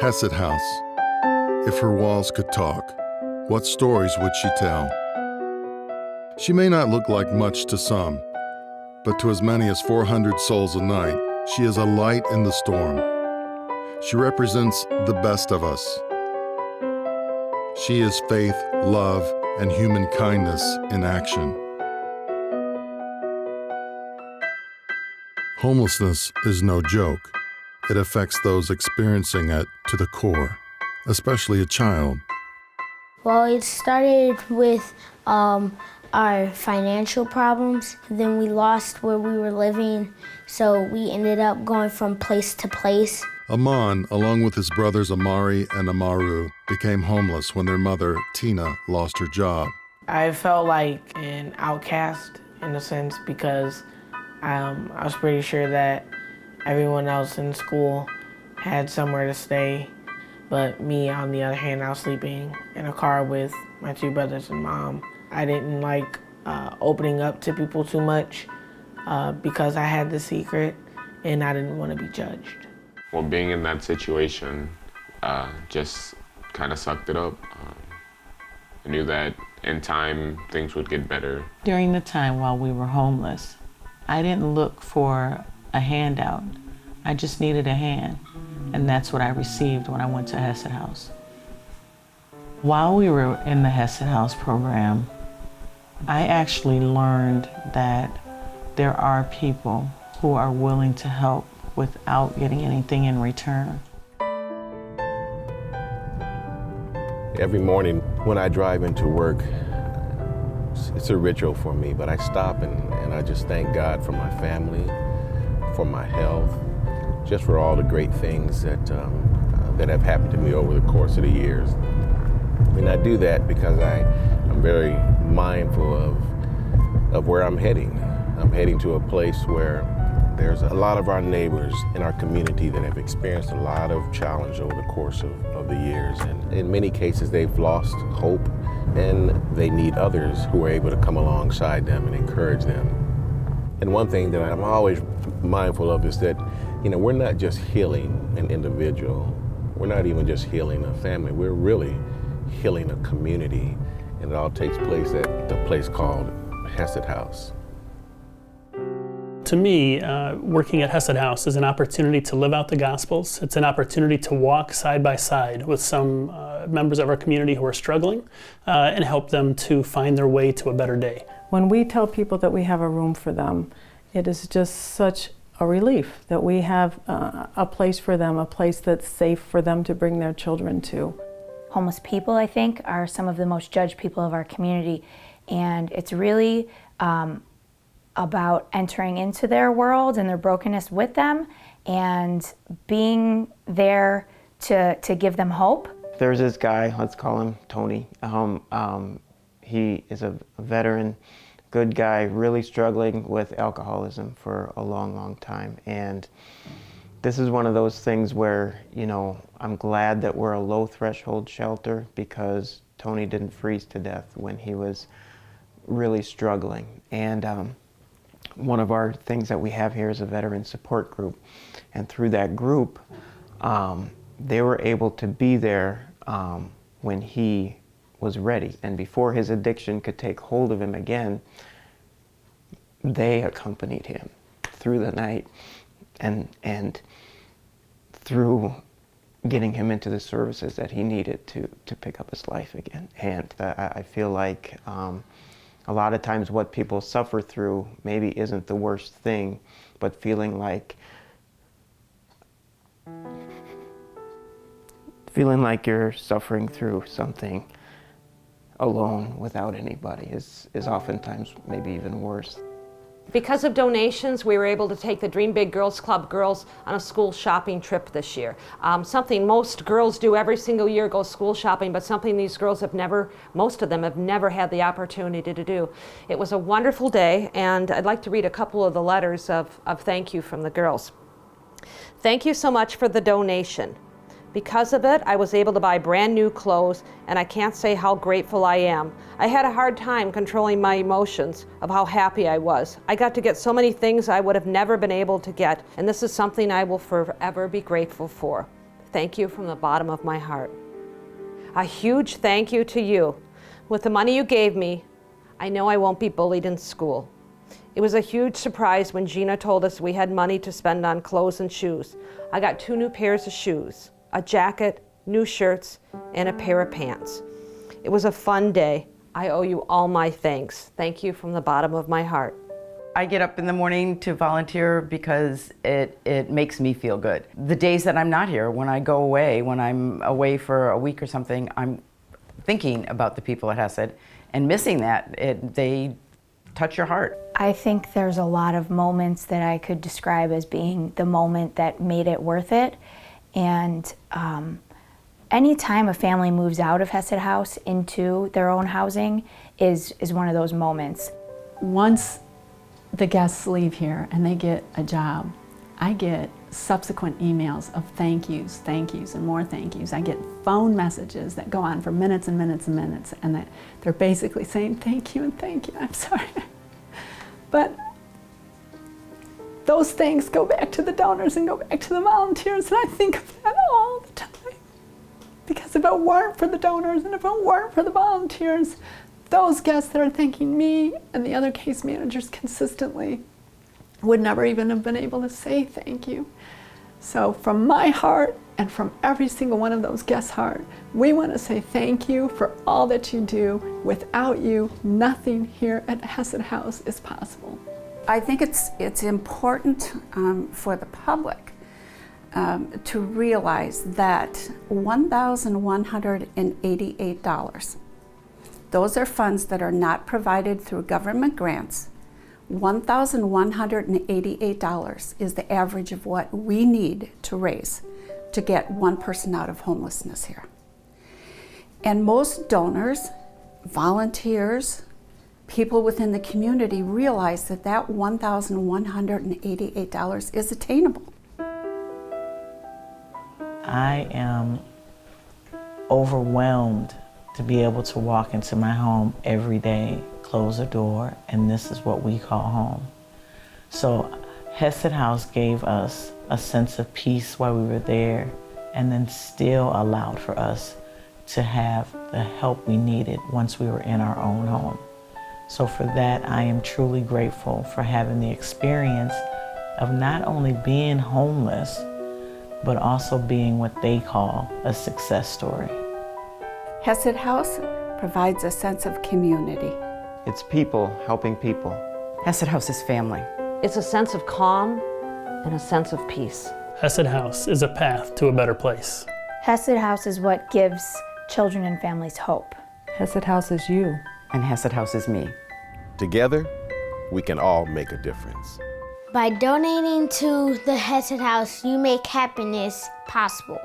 Hesed House. If her walls could talk, what stories would she tell? She may not look like much to some, but to as many as 400 souls a night, she is a light in the storm. She represents the best of us. She is faith, love, and human kindness in action. Homelessness is no joke. It affects those experiencing it to the core, especially a child. Well, it started with our financial problems. Then we lost where we were living, so we ended up going from place to place. Aman, along with his brothers Amari and Amaru, became homeless when their mother, Tina, lost her job. I felt like an outcast in a sense because I was pretty sure that everyone else in school had somewhere to stay. But me, on the other hand, I was sleeping in a car with my two brothers and mom. I didn't like opening up to people too much because I had the secret and I didn't want to be judged. Well, being in that situation just kind of sucked it up. I knew that in time things would get better. During the time while we were homeless, I didn't look for a handout. I just needed a hand, and that's what I received when I went to Hesed House. While we were in the Hesed House program, I actually learned that there are people who are willing to help without getting anything in return. Every morning when I drive into work, it's a ritual for me, but I stop and I just thank God for my family, for my health, just for all the great things that have happened to me over the course of the years. And I do that because I'm very mindful of where I'm heading. I'm heading to a place where there's a lot of our neighbors in our community that have experienced a lot of challenge over the course of the years. And in many cases, they've lost hope, and they need others who are able to come alongside them and encourage them. And one thing that I'm always mindful of is that, we're not just healing an individual. We're not even just healing a family. We're really healing a community. And it all takes place at the place called Hesed House. To me, working at Hesed House is an opportunity to live out the Gospels. It's an opportunity to walk side by side with some members of our community who are struggling and help them to find their way to a better day. When we tell people that we have a room for them, it is just such a relief that we have a place for them, a place that's safe for them to bring their children to. Homeless people, I think, are some of the most judged people of our community, and it's really about entering into their world and their brokenness with them and being there to give them hope. There's this guy, let's call him Tony. He is a veteran, good guy, really struggling with alcoholism for a long, long time. And this is one of those things where, I'm glad that we're a low threshold shelter because Tony didn't freeze to death when he was really struggling. And one of our things that we have here is a veteran support group. And through that group, they were able to be there when he was ready. And before his addiction could take hold of him again, they accompanied him through the night and through getting him into the services that he needed to pick up his life again. And I feel like a lot of times what people suffer through maybe isn't the worst thing, but feeling like you're suffering through something alone without anybody is oftentimes maybe even worse. Because of donations, we were able to take the Dream Big Girls Club girls on a school shopping trip this year. Something most girls do every single year, go school shopping, but something these girls most of them have never had the opportunity to do. It was a wonderful day, and I'd like to read a couple of the letters of thank you from the girls. Thank you so much for the donation. Because of it, I was able to buy brand new clothes, and I can't say how grateful I am. I had a hard time controlling my emotions of how happy I was. I got to get so many things I would have never been able to get, and this is something I will forever be grateful for. Thank you from the bottom of my heart. A huge thank you to you. With the money you gave me, I know I won't be bullied in school. It was a huge surprise when Gina told us we had money to spend on clothes and shoes. I got 2 new pairs of shoes, a jacket, new shirts, and a pair of pants. It was a fun day. I owe you all my thanks. Thank you from the bottom of my heart. I get up in the morning to volunteer because it makes me feel good. The days that I'm not here, when I go away, when I'm away for a week or something, I'm thinking about the people at Hesed and missing that. They touch your heart. I think there's a lot of moments that I could describe as being the moment that made it worth it. And anytime a family moves out of Hesed House into their own housing is one of those moments. Once the guests leave here and they get a job, I get subsequent emails of thank yous, and more thank yous. I get phone messages that go on for minutes and minutes and minutes, and that they're basically saying thank you and thank you. I'm sorry. But those things go back to the donors and go back to the volunteers, and I think of that all the time. Because if it weren't for the donors and if it weren't for the volunteers, those guests that are thanking me and the other case managers consistently would never even have been able to say thank you. So from my heart and from every single one of those guests' heart, we want to say thank you for all that you do. Without you, nothing here at Hesed House is possible. I think it's important for the public to realize that $1,188, those are funds that are not provided through government grants. $1,188 is the average of what we need to raise to get one person out of homelessness here. And most donors, volunteers, people within the community realize that that $1,188 is attainable. I am overwhelmed to be able to walk into my home every day, close a door, and this is what we call home. So Hesed House gave us a sense of peace while we were there, and then still allowed for us to have the help we needed once we were in our own home. So for that, I am truly grateful for having the experience of not only being homeless, but also being what they call a success story. Hesed House provides a sense of community. It's people helping people. Hesed House is family. It's a sense of calm and a sense of peace. Hesed House is a path to a better place. Hesed House is what gives children and families hope. Hesed House is you. And Hesed House is me. Together, we can all make a difference. By donating to the Hesed House, you make happiness possible.